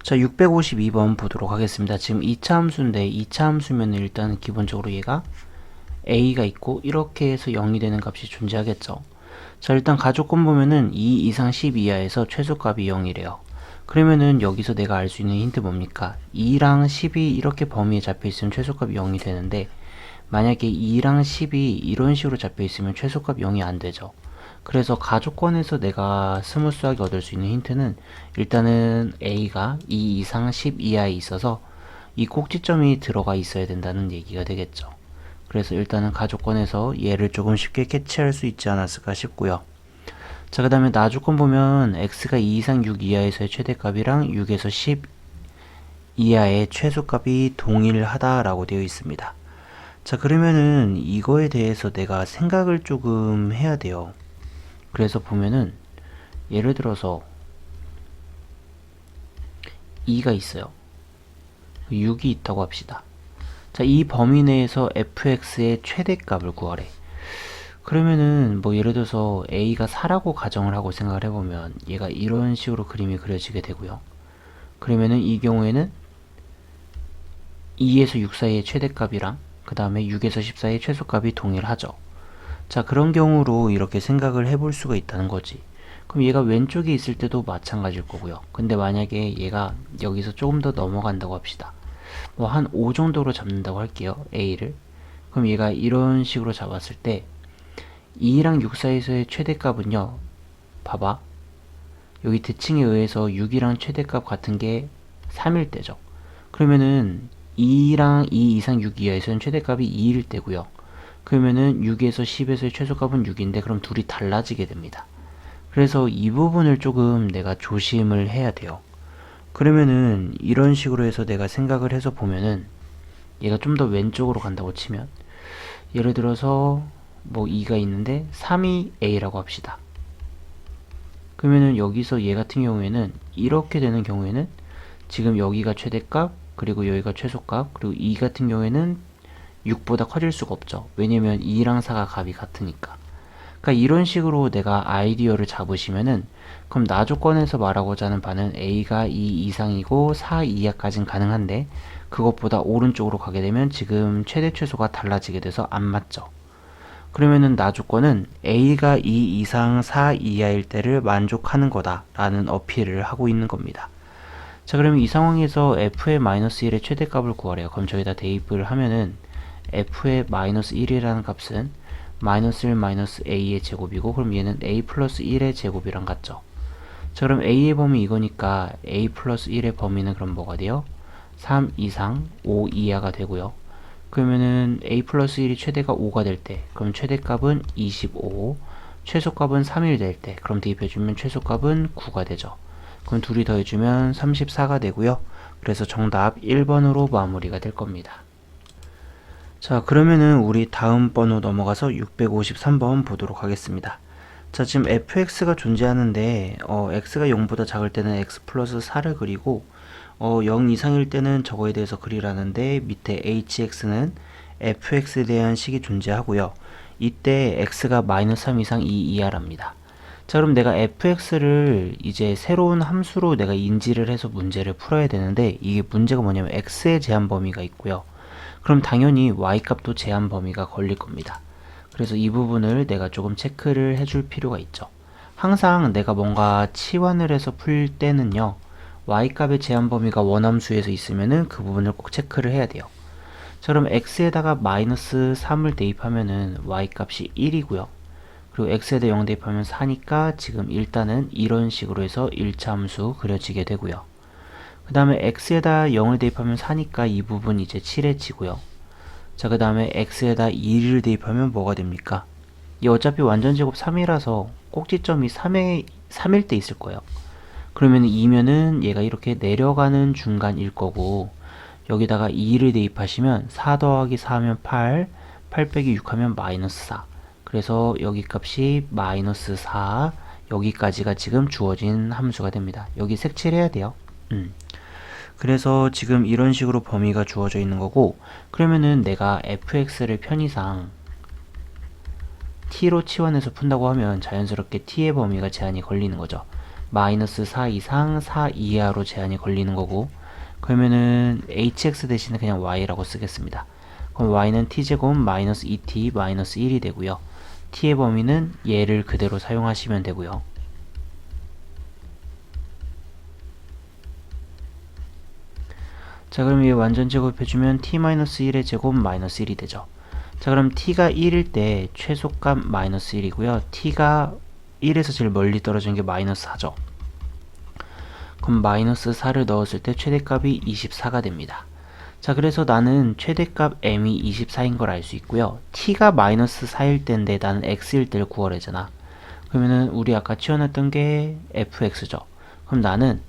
자, 652번 보도록 하겠습니다. 지금 2차 함수인데 2차 함수면 일단 기본적으로 얘가 a가 있고 이렇게 해서 0이 되는 값이 존재하겠죠. 자, 일단 가족권 보면은 2 이상 10 이하에서 최소값이 0이래요. 그러면은 여기서 내가 알 수 있는 힌트 뭡니까? 2랑 10이 이렇게 범위에 잡혀 있으면 최소값이 0이 되는데 만약에 2랑 10이 이런 식으로 잡혀 있으면 최소값 0이 안 되죠. 그래서 가족권에서 내가 스무스하게 얻을 수 있는 힌트는 일단은 a가 2 이상 10 이하에 있어서 이 꼭지점이 들어가 있어야 된다는 얘기가 되겠죠. 그래서 일단은 가족권에서 얘를 조금 쉽게 캐치할 수 있지 않았을까 싶고요. 자, 그 다음에 나주권 보면 x가 2 이상 6 이하에서의 최대값이랑 6에서 10 이하의 최소값이 동일하다라고 되어 있습니다. 자, 그러면은 이거에 대해서 내가 생각을 조금 해야 돼요. 그래서 보면은 예를 들어서 2가 있어요. 6이 있다고 합시다. 자, 이 범위 내에서 fx의 최대값을 구하래. 그러면은 뭐 예를 들어서 a가 4라고 가정을 하고 생각을 해보면 얘가 이런 식으로 그림이 그려지게 되고요. 그러면은 이 경우에는 2에서 6 사이의 최대값이랑 그 다음에 6에서 10 사이의 최소값이 동일하죠. 자, 그런 경우로 이렇게 생각을 해볼 수가 있다는 거지. 그럼 얘가 왼쪽에 있을 때도 마찬가지일 거고요. 근데 만약에 얘가 여기서 조금 더 넘어간다고 합시다. 뭐 한 5 정도로 잡는다고 할게요. a를. 그럼 얘가 이런 식으로 잡았을 때 2랑 6 사이에서의 최대값은요. 봐봐. 여기 대칭에 의해서 6이랑 최대값 같은 게 3일 때죠. 그러면은 2랑 2 이상 6 이하에서는 최대값이 2일 때고요. 그러면은 6에서 10에서의 최소값은 6인데 그럼 둘이 달라지게 됩니다. 그래서 이 부분을 조금 내가 조심을 해야 돼요. 그러면은 이런 식으로 해서 내가 생각을 해서 보면은 얘가 좀 더 왼쪽으로 간다고 치면 예를 들어서 뭐 2가 있는데 3이 a라고 합시다. 그러면은 여기서 얘 같은 경우에는 이렇게 되는 경우에는 지금 여기가 최대값 그리고 여기가 최소값 그리고 2 같은 경우에는 6보다 커질 수가 없죠. 왜냐면 2랑 4가 값이 같으니까. 그러니까 이런 식으로 내가 아이디어를 잡으시면은 그럼 나 조건에서 말하고자 하는 바는 a가 2 이상이고 4 이하까지는 가능한데 그것보다 오른쪽으로 가게 되면 지금 최대 최소가 달라지게 돼서 안 맞죠. 그러면은 나 조건은 a가 2 이상 4 이하일 때를 만족하는 거다 라는 어필을 하고 있는 겁니다. 자, 그러면 이 상황에서 f의 마이너스 1의 최대값을 구하래요. 그럼 저기다 대입을 하면은 f의 마이너스 1이라는 값은 마이너스 1 마이너스 a의 제곱이고 그럼 얘는 a 플러스 1의 제곱이랑 같죠. 자, 그럼 a의 범위 이거니까 a 플러스 1의 범위는 그럼 뭐가 돼요? 3 이상 5 이하가 되고요. 그러면은 a 플러스 1이 최대가 5가 될 때 그럼 최대값은 25 최소값은 3일 될 때 그럼 대입해주면 최소값은 9가 되죠. 그럼 둘이 더해주면 34가 되고요. 그래서 정답 1번으로 마무리가 될 겁니다. 자, 그러면은 우리 다음 번으로 넘어가서 653번 보도록 하겠습니다. 자, 지금 fx가 존재하는데 x가 0보다 작을 때는 x 플러스 4를 그리고 0 이상일 때는 저거에 대해서 그리라는데 밑에 hx는 fx에 대한 식이 존재하고요. 이때 x가 마이너스 3 이상 2 이하랍니다. 자, 그럼 내가 fx를 이제 새로운 함수로 내가 인지를 해서 문제를 풀어야 되는데 이게 문제가 뭐냐면 x의 제한 범위가 있고요. 그럼 당연히 y값도 제한 범위가 걸릴 겁니다. 그래서 이 부분을 내가 조금 체크를 해줄 필요가 있죠. 항상 내가 뭔가 치환을 해서 풀 때는요. y값의 제한 범위가 원함수에서 있으면은 그 부분을 꼭 체크를 해야 돼요. 자, 그럼 x에다가 마이너스 3을 대입하면은 y값이 1이고요. 그리고 x에다 0 대입하면 4니까 지금 일단은 이런 식으로 해서 1차 함수 그려지게 되고요. 그 다음에 x에다 0을 대입하면 4니까 이 부분 이제 칠해지고요. 자, 그 다음에 x에다 2를 대입하면 뭐가 됩니까? 이 어차피 완전제곱 3이라서 꼭지점이 3일 때 있을 거예요. 그러면 2면은 얘가 이렇게 내려가는 중간일 거고 여기다가 2를 대입하시면 4 더하기 4 하면 8, 8 빼기 6 하면 마이너스 4. 그래서 여기 값이 마이너스 4, 여기까지가 지금 주어진 함수가 됩니다. 여기 색칠해야 돼요. 그래서 지금 이런 식으로 범위가 주어져 있는 거고 그러면은 내가 fx를 편의상 t로 치환해서 푼다고 하면 자연스럽게 t의 범위가 제한이 걸리는 거죠. 마이너스 4 이상 4 이하로 제한이 걸리는 거고, 그러면은 hx 대신에 그냥 y라고 쓰겠습니다. 그럼 y는 t제곱 마이너스 2t 마이너스 1이 되고요. t의 범위는 얘를 그대로 사용하시면 되고요. 자, 그럼 얘 완전 제곱해주면 t-1의 제곱 마이너스 1이 되죠. 자, 그럼 t가 1일 때 최소값 마이너스 1이고요. t가 1에서 제일 멀리 떨어지는 게 마이너스 4죠. 그럼 마이너스 4를 넣었을 때 최대값이 24가 됩니다. 자, 그래서 나는 최대값 m이 24인 걸 알 수 있고요. t가 마이너스 4일 때인데 나는 x일 때를 구하래잖아. 그러면은 우리 아까 치워냈던 게 fx죠. 그럼 나는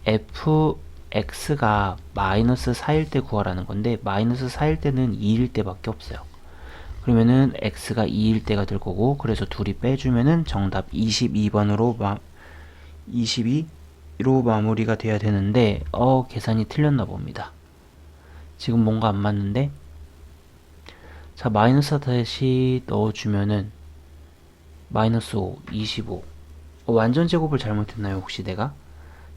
fx가 마이너스 4일 때 구하라는 건데, 마이너스 4일 때는 2일 때밖에 없어요. 그러면은 x가 2일 때가 될 거고, 그래서 둘이 빼주면은 정답 22번으로 22로 마무리가 돼야 되는데, 계산이 틀렸나 봅니다. 지금 뭔가 안 맞는데? 자, 마이너스 다시 넣어주면은 마이너스 5, 25. 완전 제곱을 잘못했나요, 혹시 내가?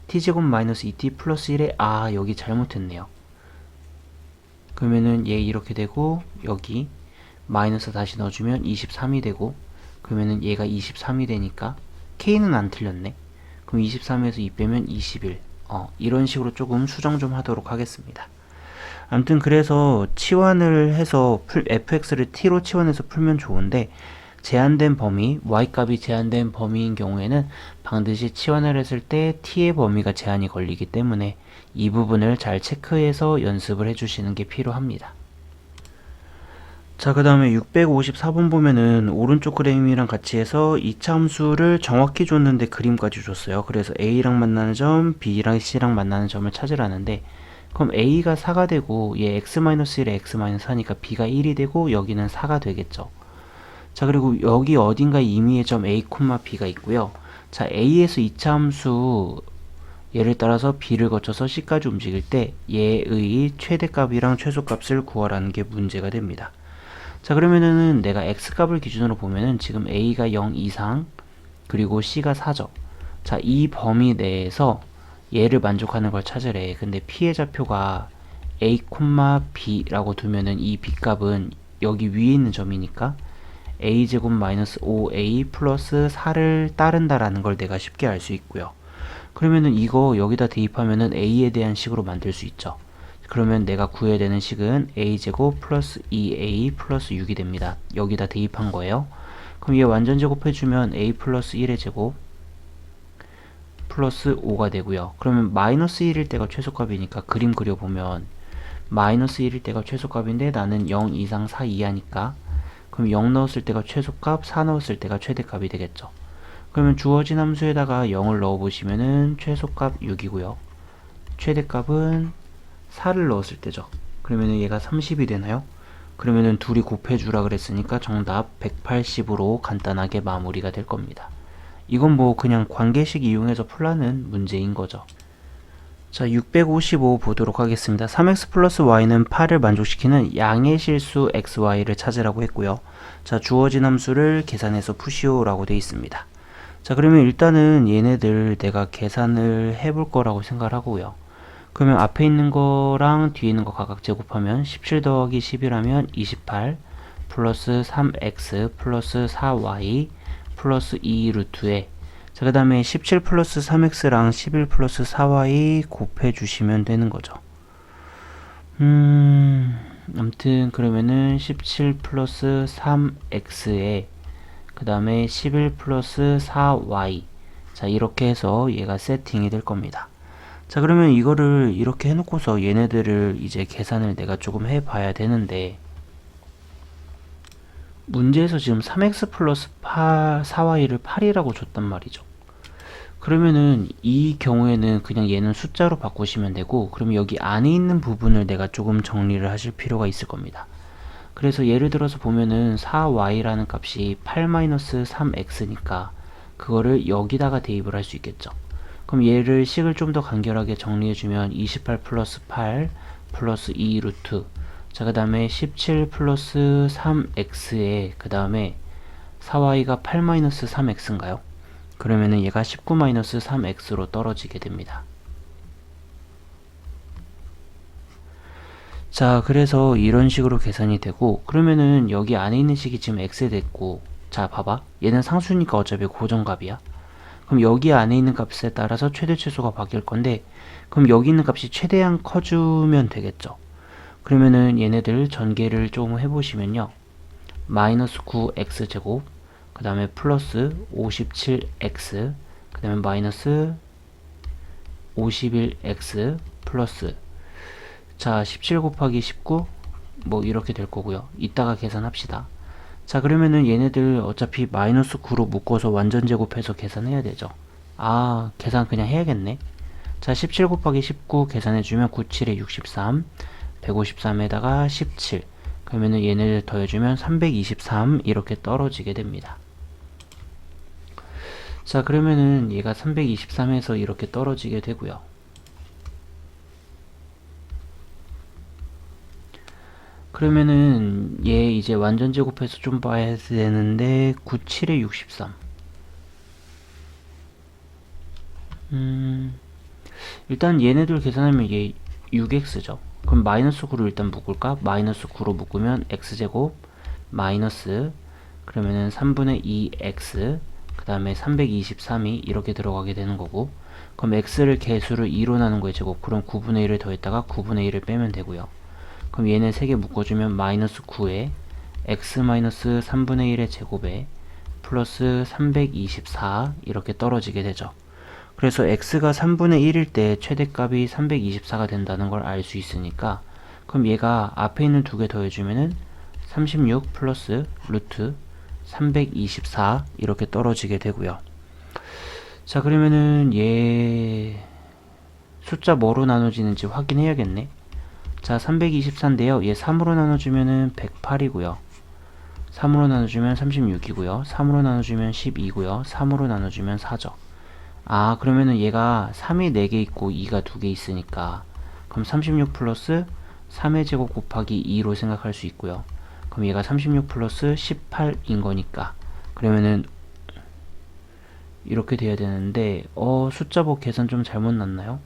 t제곱 마이너스 2t 플러스 1에 여기 잘못했네요. 그러면은 얘 이렇게 되고, 여기 마이너스 다시 넣어주면 23이 되고, 그러면은 얘가 23이 되니까 k는 안 틀렸네. 그럼 23에서 2 빼면 21. 이런 식으로 조금 수정 좀 하도록 하겠습니다. 아무튼 그래서 치환을 해서 fx를 t로 치환해서 풀면 좋은데, 제한된 범위, y값이 제한된 범위인 경우에는 반드시 치환을 했을 때 t의 범위가 제한이 걸리기 때문에 이 부분을 잘 체크해서 연습을 해주시는 게 필요합니다. 자, 그 다음에 654번 보면은 오른쪽 그림이랑 같이 해서 2차 함수를 정확히 줬는데 그림까지 줬어요. 그래서 a랑 만나는 점, b랑 c랑 만나는 점을 찾으라는데, 그럼 a가 4가 되고 얘 x-1에 x-4니까 b가 1이 되고 여기는 4가 되겠죠. 자, 그리고 여기 어딘가 임의의 점 a, b가 있고요. 자, a에서 2차 함수 얘를 따라서 b를 거쳐서 c까지 움직일 때 얘의 최대값이랑 최소값을 구하라는 게 문제가 됩니다. 자, 그러면은 내가 x값을 기준으로 보면은 지금 a가 0 이상 그리고 c가 4죠. 자, 이 범위 내에서 얘를 만족하는 걸 찾으래. 근데 p의 좌표가 a, b라고 두면은 이 b값은 여기 위에 있는 점이니까 a제곱 마이너스 5a 플러스 4를 따른다라는 걸 내가 쉽게 알 수 있고요. 그러면은 이거 여기다 대입하면은 a에 대한 식으로 만들 수 있죠. 그러면 내가 구해야 되는 식은 a제곱 플러스 2a 플러스 6이 됩니다. 여기다 대입한 거예요. 그럼 얘 완전 제곱해주면 a 플러스 1의 제곱 플러스 5가 되고요. 그러면 마이너스 1일 때가 최소값이니까 그림 그려보면 마이너스 1일 때가 최소값인데 나는 0 이상 4 이하니까, 그럼 0 넣었을 때가 최소값, 4 넣었을 때가 최대값이 되겠죠. 그러면 주어진 함수에다가 0을 넣어보시면은 최소값 6이고요. 최대값은 4를 넣었을 때죠. 그러면은 얘가 30이 되나요? 그러면은 둘이 곱해주라 그랬으니까 정답 180으로 간단하게 마무리가 될 겁니다. 이건 뭐 그냥 관계식 이용해서 풀라는 문제인 거죠. 자, 655 보도록 하겠습니다. 3x 플러스 y는 8을 만족시키는 양의 실수 xy를 찾으라고 했고요. 자, 주어진 함수를 계산해서 푸시오라고 되어 있습니다. 자, 그러면 일단은 얘네들 내가 계산을 해볼 거라고 생각을 하고요. 그러면 앞에 있는 거랑 뒤에 있는 거 각각 제곱하면 17 더하기 11하면 28 플러스 3x 플러스 4y 플러스 2 루트에, 자, 그 다음에 17 플러스 3x랑 11 플러스 4y 곱해 주시면 되는 거죠. 아무튼 그러면은 17 플러스 3x에 그 다음에 11 플러스 4y, 자, 이렇게 해서 얘가 세팅이 될 겁니다. 자, 그러면 이거를 이렇게 해놓고서 얘네들을 이제 계산을 내가 조금 해봐야 되는데, 문제에서 지금 3x 플러스 4y를 8이라고 줬단 말이죠. 그러면은 이 경우에는 그냥 얘는 숫자로 바꾸시면 되고, 그러면 여기 안에 있는 부분을 내가 조금 정리를 하실 필요가 있을 겁니다. 그래서 예를 들어서 보면은 4y라는 값이 8-3x니까 그거를 여기다가 대입을 할 수 있겠죠. 그럼 얘를 식을 좀 더 간결하게 정리해주면 28 플러스 8 플러스 2 루트, 자, 그 다음에 17 플러스 3x에 그 다음에 4y가 8-3x인가요? 그러면은 얘가 19-3x로 떨어지게 됩니다. 자, 그래서 이런 식으로 계산이 되고, 그러면은 여기 안에 있는 식이 지금 x 됐고, 자, 봐봐. 얘는 상수니까 어차피 고정값이야. 그럼 여기 안에 있는 값에 따라서 최대 최소가 바뀔 건데, 그럼 여기 있는 값이 최대한 커주면 되겠죠. 그러면은 얘네들 전개를 좀 해보시면요. 마이너스 9x제곱, 그 다음에 플러스 57x, 그 다음에 마이너스 51x 플러스, 자, 17 곱하기 19, 뭐 이렇게 될 거고요. 이따가 계산합시다. 자, 그러면은 얘네들 어차피 마이너스 9로 묶어서 완전 제곱해서 계산해야 되죠. 아, 계산 그냥 해야겠네. 자, 17 곱하기 19 계산해주면 97에 63, 153에다가 17. 그러면은 얘네들 더해주면 323 이렇게 떨어지게 됩니다. 자, 그러면은 얘가 323에서 이렇게 떨어지게 되고요. 그러면은 얘 이제 완전 제곱해서 좀 봐야 되는데 97에 63. 일단 얘네들 계산하면 얘 6x죠. 그럼 마이너스 9로 일단 묶을까? 마이너스 9로 묶으면 x제곱 마이너스, 그러면은 3분의 2x, 그 다음에 323이 이렇게 들어가게 되는 거고, 그럼 x를 개수를 2로 나눈 거의 제곱, 그럼 9분의 1을 더했다가 9분의 1을 빼면 되고요. 그럼 얘네 3개 묶어주면 마이너스 9에 x 마이너스 3분의 1의 제곱에 플러스 324 이렇게 떨어지게 되죠. 그래서 x가 3분의 1일 때 최대값이 324가 된다는 걸 알 수 있으니까, 그럼 얘가 앞에 있는 두 개 더해주면은 36 플러스 루트 324 이렇게 떨어지게 되고요. 자, 그러면은 얘 숫자 뭐로 나눠지는지 확인해야겠네. 자, 324인데요. 얘 3으로 나눠주면은 108이고요. 3으로 나눠주면 36이고요. 3으로 나눠주면 12고요. 3으로 나눠주면 4죠. 아, 그러면은 얘가 3이 4개 있고 2가 2개 있으니까, 그럼 36 플러스 3의 제곱 곱하기 2로 생각할 수 있고요. 그럼 얘가 36 플러스 18인 거니까, 그러면은 이렇게 돼야 되는데, 숫자법 계산 좀 잘못 났나요?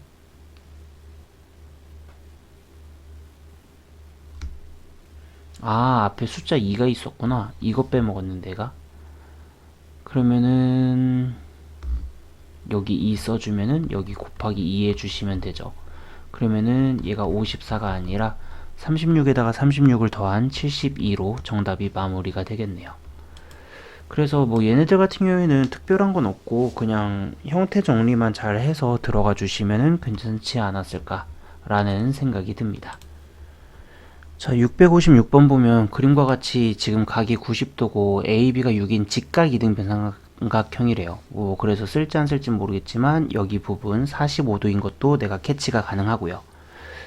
아, 앞에 숫자 2가 있었구나. 이거 빼먹었는데 내가. 그러면은 여기 2 써주면은 여기 곱하기 2 해주시면 되죠. 그러면은 얘가 54가 아니라 36에다가 36을 더한 72로 정답이 마무리가 되겠네요. 그래서 뭐 얘네들 같은 경우에는 특별한 건 없고 그냥 형태 정리만 잘 해서 들어가 주시면은 괜찮지 않았을까 라는 생각이 듭니다. 자, 656번 보면 그림과 같이 지금 각이 90도고 AB가 6인 직각 이등변 삼각형이래요. 뭐 그래서 쓸지 안 쓸지 모르겠지만 여기 부분 45도인 것도 내가 캐치가 가능하고요.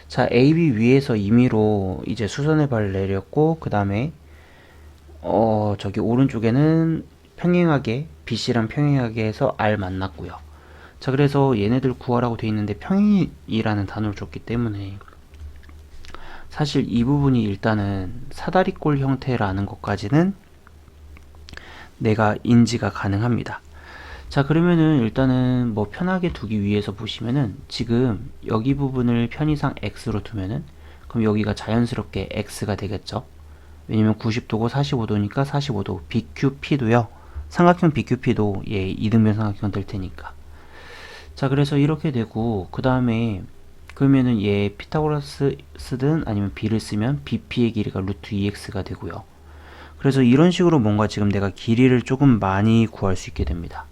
자, AB 위에서 임의로 이제 수선의 발을 내렸고, 그 다음에 저기 오른쪽에는 평행하게 BC랑 평행하게 해서 R 만났고요. 자, 그래서 얘네들 구하라고 돼 있는데 평행이라는 단어를 줬기 때문에 사실 이 부분이 일단은 사다리꼴 형태라는 것까지는 내가 인지가 가능합니다. 자, 그러면은 일단은 뭐 편하게 두기 위해서 보시면은 지금 여기 부분을 편의상 x로 두면은 그럼 여기가 자연스럽게 x가 되겠죠. 왜냐면 90도고 45도니까 45도. BQP도요. 삼각형 BQP도 얘 이등변 삼각형 될 테니까. 자, 그래서 이렇게 되고, 그 다음에 그러면은 얘 피타고라스 쓰든 아니면 b를 쓰면 bp의 길이가 루트 2x가 되고요. 그래서 이런 식으로 뭔가 지금 내가 길이를 조금 많이 구할 수 있게 됩니다.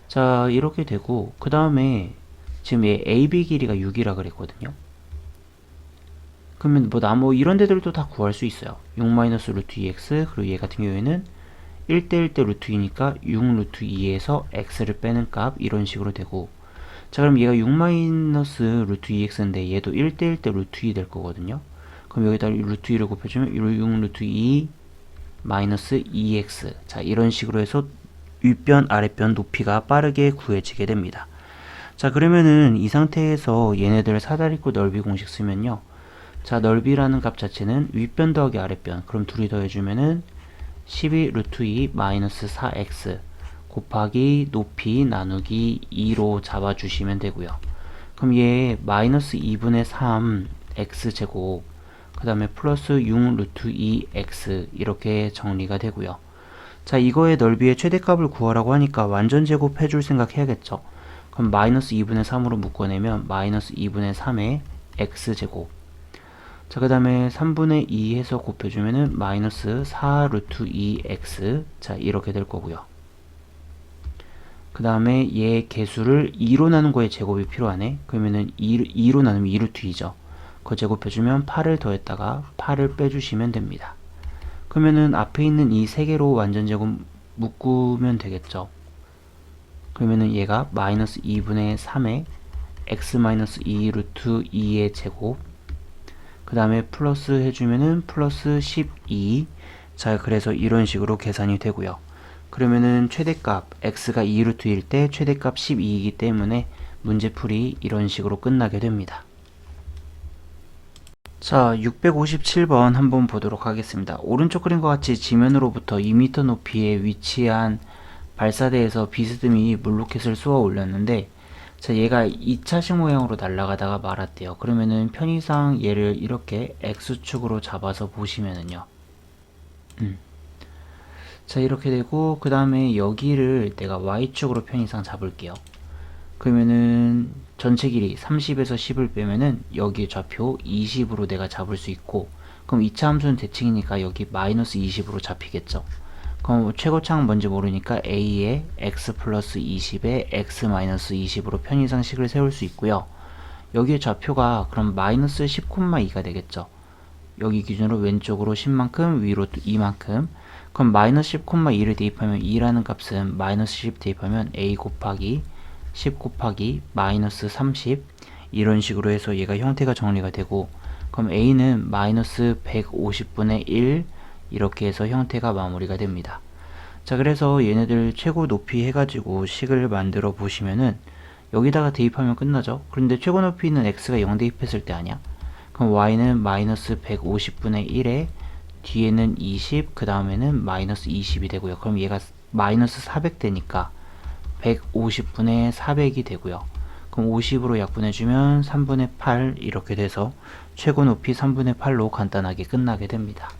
자, 이렇게 되고, 그 다음에 지금 얘 AB 길이가 6이라 그랬거든요. 그러면 뭐 이런 데들도 다 구할 수 있어요. 6 마이너스 루트 2x, 그리고 얘 같은 경우에는 1대 1대 루트 2니까 6 루트 2에서 x를 빼는 값, 이런 식으로 되고, 자, 그럼 얘가 6 마이너스 루트 2x인데 얘도 1대 1대 루트 2 될 거거든요. 그럼 여기다 루트 2를 곱해주면 6 루트 2 마이너스 2x. 자, 이런 식으로 해서 윗변 아랫변 높이가 빠르게 구해지게 됩니다. 자, 그러면은 이 상태에서 얘네들 사다리꼴 넓이 공식 쓰면요. 자, 넓이라는 값 자체는 윗변 더하기 아랫변. 그럼 둘이 더해주면은 12 루트 2 마이너스 4x 곱하기 높이 나누기 2로 잡아주시면 되고요. 그럼 얘 마이너스 2분의 3 x제곱 그 다음에 플러스 6 루트 2 x 이렇게 정리가 되고요. 자, 이거의 넓이의 최대값을 구하라고 하니까 완전 제곱 해줄 생각 해야겠죠. 그럼 마이너스 2분의 3으로 묶어내면 마이너스 2분의 3의 x제곱. 자, 그 다음에 3분의 2 해서 곱해주면은 마이너스 4 루트 2x. 자, 이렇게 될 거고요. 그 다음에 얘 개수를 2로 나눈 거에 제곱이 필요하네. 그러면은 2로 나누면 2 루트 2죠. 그거 제곱해주면 8을 더했다가 8을 빼주시면 됩니다. 그러면은 앞에 있는 이 세 개로 완전 제곱 묶으면 되겠죠. 그러면은 얘가 마이너스 2분의 3에 x 마이너스 2 루트 2의 제곱 그 다음에 플러스 해주면은 플러스 12. 자, 그래서 이런 식으로 계산이 되고요. 그러면은 최대값 x가 2 루트 1일 때 최대값 12이기 때문에 문제풀이 이런 식으로 끝나게 됩니다. 자, 657번 한번 보도록 하겠습니다. 오른쪽 그림과 같이 지면으로부터 2m 높이에 위치한 발사대에서 비스듬히 물로켓을 쏘아 올렸는데, 자, 얘가 2차식 모양으로 날아가다가 말았대요. 그러면은 편의상 얘를 이렇게 X축으로 잡아서 보시면은요. 자, 이렇게 되고, 그 다음에 여기를 내가 Y축으로 편의상 잡을게요. 그러면은 전체 길이 30에서 10을 빼면은 여기 좌표 20으로 내가 잡을 수 있고, 그럼 2차 함수는 대칭이니까 여기 마이너스 20으로 잡히겠죠. 그럼 최고차는 뭔지 모르니까 a에 x 플러스 20에 x 마이너스 20으로 편의상식을 세울 수 있고요. 여기에 좌표가 그럼 마이너스 10,2가 되겠죠. 여기 기준으로 왼쪽으로 10만큼 위로 2만큼. 그럼 마이너스 10,2를 대입하면 2라는 값은 마이너스 10 대입하면 a 곱하기 10 곱하기 마이너스 30 이런 식으로 해서 얘가 형태가 정리가 되고, 그럼 a는 마이너스 150분의 1 이렇게 해서 형태가 마무리가 됩니다. 자, 그래서 얘네들 최고 높이 해가지고 식을 만들어 보시면은 여기다가 대입하면 끝나죠. 그런데 최고 높이는 x가 0 대입했을 때 아니야? 그럼 y는 마이너스 150분의 1에 뒤에는 20, 그 다음에는 마이너스 20이 되고요. 그럼 얘가 마이너스 400 되니까 150분의 400이 되고요. 그럼 50으로 약분해주면 3분의 8 이렇게 돼서 최고 높이 3분의 8로 간단하게 끝나게 됩니다.